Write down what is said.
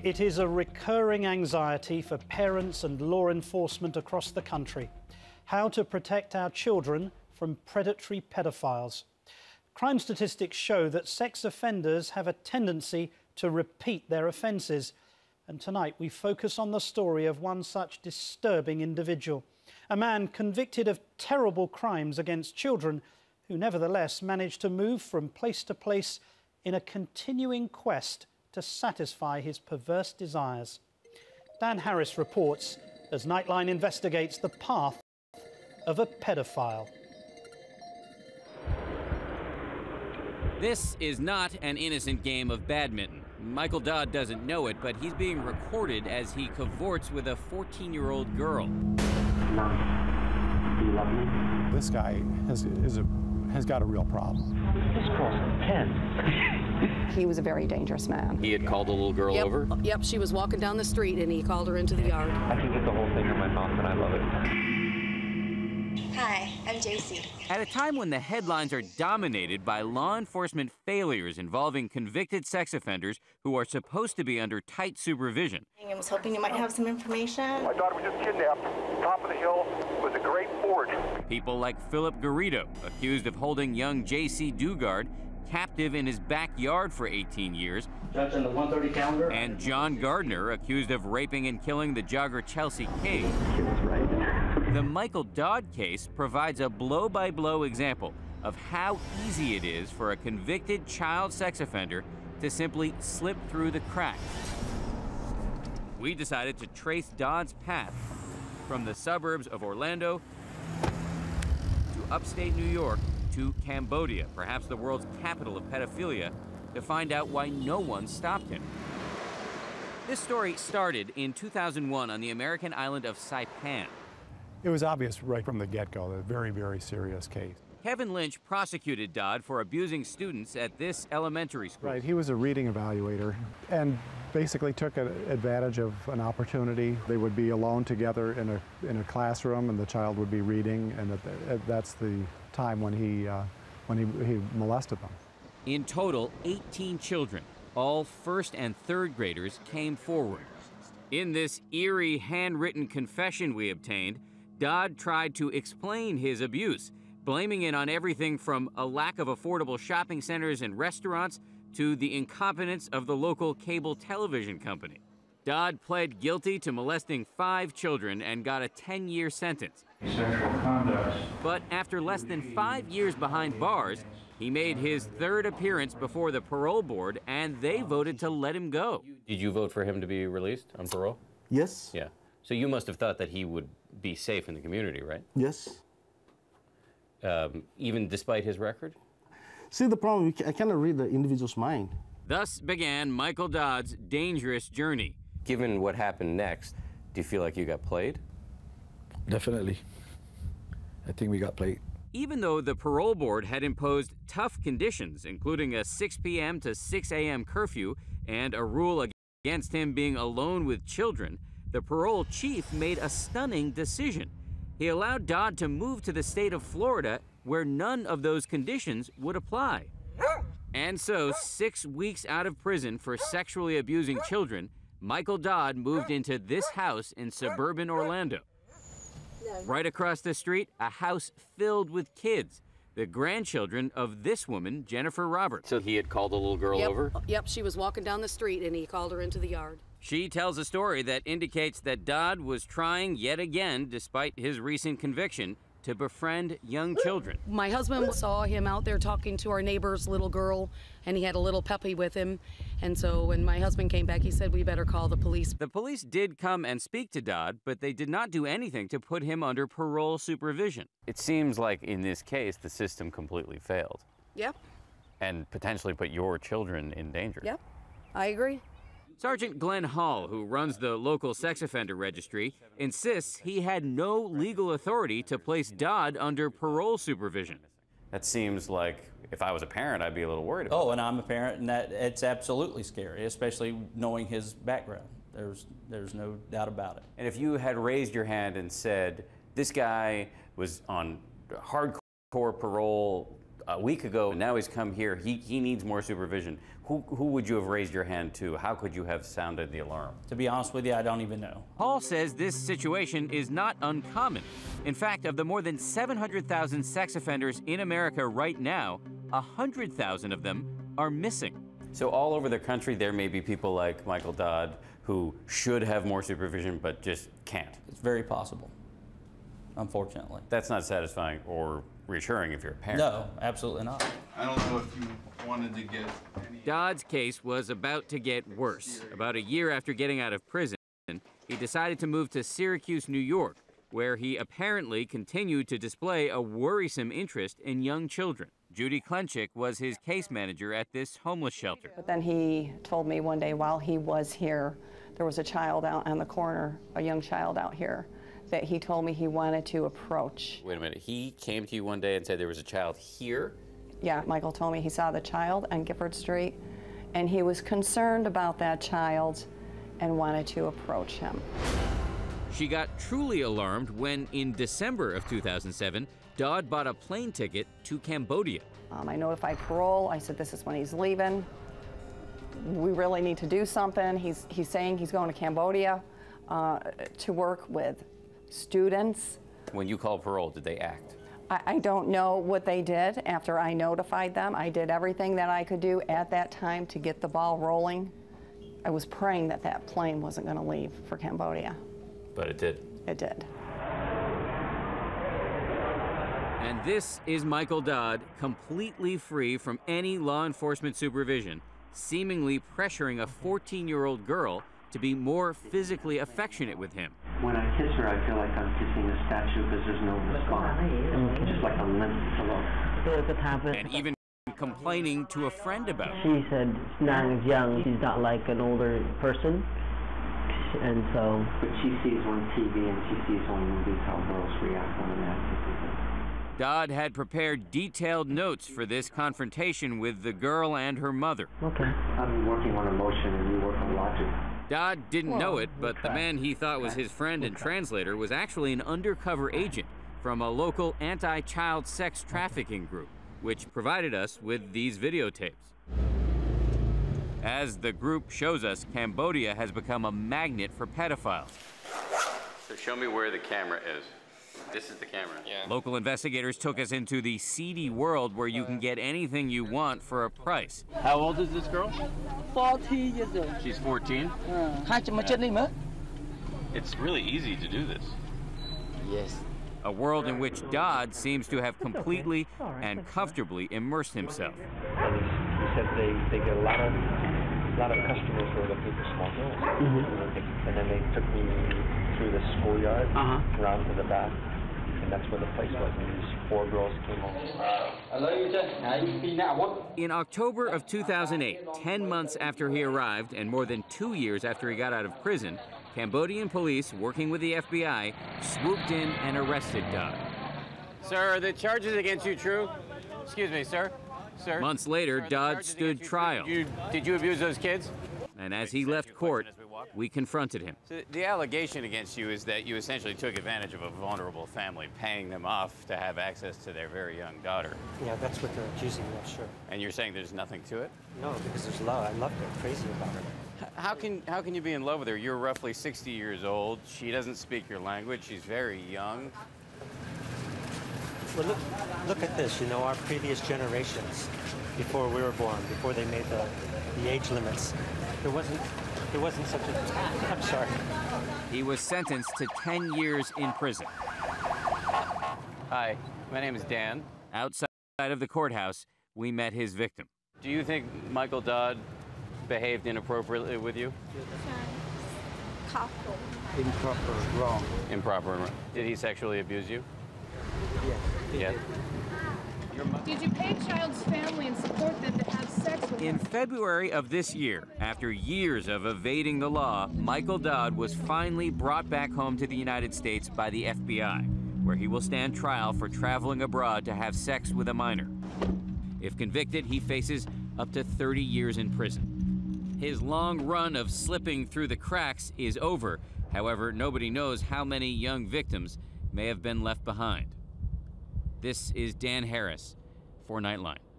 It is a recurring anxiety for parents and law enforcement across the country. How to protect our children from predatory pedophiles. Crime statistics show that sex offenders have a tendency to repeat their offences. And tonight we focus on the story of one such disturbing individual. A man convicted of terrible crimes against children who nevertheless managed to move from place to place in a continuing quest to satisfy his perverse desires. Dan Harris reports as Nightline investigates the path of a pedophile. This is not an innocent game of badminton. Michael Dodd doesn't know it, but he's being recorded as he cavorts with a 14-year-old girl. Do you love me? This guy has got a real problem. This girl's 10. He was a very dangerous man. He had called a little girl over? Yep, she was walking down the street and he called her into the yard. I can get the whole thing in my mouth and I love it. Hi, I'm JC. At a time when the headlines are dominated by law enforcement failures involving convicted sex offenders who are supposed to be under tight supervision. I was hoping you might have some information. My daughter was just kidnapped. Top of the hill was a great ford. People like Philip Garrido, accused of holding young J.C. Dugard captive in his backyard for 18 years. Judge on the 1:30 calendar. And John Gardner, accused of raping and killing the jogger Chelsea King. The Michael Dodd case provides a blow-by-blow example of how easy it is for a convicted child sex offender to simply slip through the cracks. We decided to trace Dodd's path from the suburbs of Orlando to upstate New York to Cambodia, perhaps the world's capital of pedophilia, to find out why no one stopped him. This story started in 2001 on the American island of Saipan. It was obvious right from the get-go, a very, very serious case. Kevin Lynch prosecuted Dodd for abusing students at this elementary school. Right, he was a reading evaluator and basically took advantage of an opportunity. They would be alone together in a classroom and the child would be reading, and that's the time when he molested them. In total, 18 children, all first and third graders, came forward. In this eerie handwritten confession we obtained, Dodd tried to explain his abuse, blaming it on everything from a lack of affordable shopping centers and restaurants to the incompetence of the local cable television company. Dodd pled guilty to molesting 5 children and got a 10-year sentence. Sexual conduct. But after less than 5 years behind bars, he made his third appearance before the parole board, and they voted to let him go. Did you vote for him to be released on parole? Yes. Yeah. So you must have thought that he would be safe in the community, right? Yes. Even despite his record? See, the problem, I cannot read the individual's mind. Thus began Michael Dodd's dangerous journey. Given what happened next, do you feel like you got played? Definitely. I think we got played. Even though the parole board had imposed tough conditions, including a 6 p.m. to 6 a.m. curfew and a rule against him being alone with children, the parole chief made a stunning decision. He allowed Dodd to move to the state of Florida, where none of those conditions would apply. And so, 6 weeks out of prison for sexually abusing children, Michael Dodd moved into this house in suburban Orlando. Right across the street, a house filled with kids, the grandchildren of this woman, Jennifer Roberts. So he had called a little girl over? Yep, she was walking down the street and he called her into the yard. She tells a story that indicates that Dodd was trying yet again, despite his recent conviction, to befriend young children. My husband saw him out there talking to our neighbor's little girl, and he had a little puppy with him. And so when my husband came back, he said, we better call the police. The police did come and speak to Dodd, but they did not do anything to put him under parole supervision. It seems like in this case, the system completely failed. Yep. And potentially put your children in danger. Yep, I agree. Sergeant Glenn Hall, who runs the local sex offender registry, insists he had no legal authority to place Dodd under parole supervision. That seems like, if I was a parent, I'd be a little worried about it. Oh, and I'm a parent, and it's absolutely scary, especially knowing his background. There's no doubt about it. And if you had raised your hand and said, this guy was on hardcore parole, a week ago, and now he's come here. He needs more supervision. Who would you have raised your hand to? How could you have sounded the alarm? To be honest with you, I don't even know. Paul says this situation is not uncommon. In fact, of the more than 700,000 sex offenders in America right now, 100,000 of them are missing. So all over the country, there may be people like Michael Dodd who should have more supervision but just can't. It's very possible, unfortunately. That's not satisfying or reassuring if you're a parent. No, absolutely not. I don't know if you wanted to get any... Dodd's case was about to get worse. About a year after getting out of prison, he decided to move to Syracuse, New York, where he apparently continued to display a worrisome interest in young children. Judy Klenchik was his case manager at this homeless shelter. But then he told me one day while he was here, there was a child out on the corner, a young child out here, that he told me he wanted to approach. Wait a minute, he came to you one day and said there was a child here? Yeah, Michael told me he saw the child on Gifford Street, and he was concerned about that child and wanted to approach him. She got truly alarmed when, in December of 2007, Dodd bought a plane ticket to Cambodia. I notified parole. I said, this is when he's leaving. We really need to do something. He's saying he's going to Cambodia to work with students. When you called parole, did they act? I don't know what they did after I notified them. I did everything that I could do at that time to get the ball rolling. I was praying that that plane wasn't going to leave for Cambodia. But it did. It did. And this is Michael Dodd, completely free from any law enforcement supervision, seemingly pressuring a 14-year-old girl to be more physically affectionate with him. When I kiss her, I feel like I'm kissing a statue because there's no response. Just like a limp. And even complaining to a friend about it. She said Nang's young, she's not like an older person. And so... But she sees on TV and she sees on movies how girls react when a man kisses them. Dodd had prepared detailed notes for this confrontation with the girl and her mother. Okay. I'm working on emotion and you work on logic. Dodd didn't know it, but the man he thought was his friend and translator was actually an undercover agent from a local anti-child sex trafficking group, which provided us with these videotapes. As the group shows us, Cambodia has become a magnet for pedophiles. So show me where the camera is. This is the camera. Yeah. Local investigators took us into the seedy world where you can get anything you want for a price. How old is this girl? 14 years old. She's 14? It's really easy to do this. Yes. A world in which Dodd seems to have completely and comfortably immersed himself. And he said they get a lot of customers who are looking for small girls. And then they took me through the schoolyard, around to the back, and that's where the place was. And these 4 girls came over. In October of 2008, 10 months after he arrived and more than 2 years after he got out of prison, Cambodian police, working with the FBI, swooped in and arrested Dodd. Sir, are the charges against you true? Excuse me, sir. Sir. Months later, Dodd stood trial. Did you abuse those kids? And as he left court, we confronted him. So the allegation against you is that you essentially took advantage of a vulnerable family, paying them off to have access to their very young daughter. Yeah, that's what they're accusing me of, sure. And you're saying there's nothing to it? No, because there's love. I loved her, crazy about her. How can you be in love with her? You're roughly 60 years old. She doesn't speak your language. She's very young. Well, look at this. You know, our previous generations, before we were born, before they made the age limits, there wasn't such a... I'm sorry. He was sentenced to 10 years in prison. Hi, my name is Dan. Outside of the courthouse, we met his victim. Do you think Michael Dodd behaved inappropriately with you? Improper, wrong. Improper, wrong. Did he sexually abuse you? Yes. Yeah. Did you pay a child's family and support them to have sex with In February of this year, after years of evading the law, Michael Dodd was finally brought back home to the United States by the FBI, where he will stand trial for traveling abroad to have sex with a minor. If convicted, he faces up to 30 years in prison. His long run of slipping through the cracks is over. However, nobody knows how many young victims may have been left behind. This is Dan Harris for Nightline.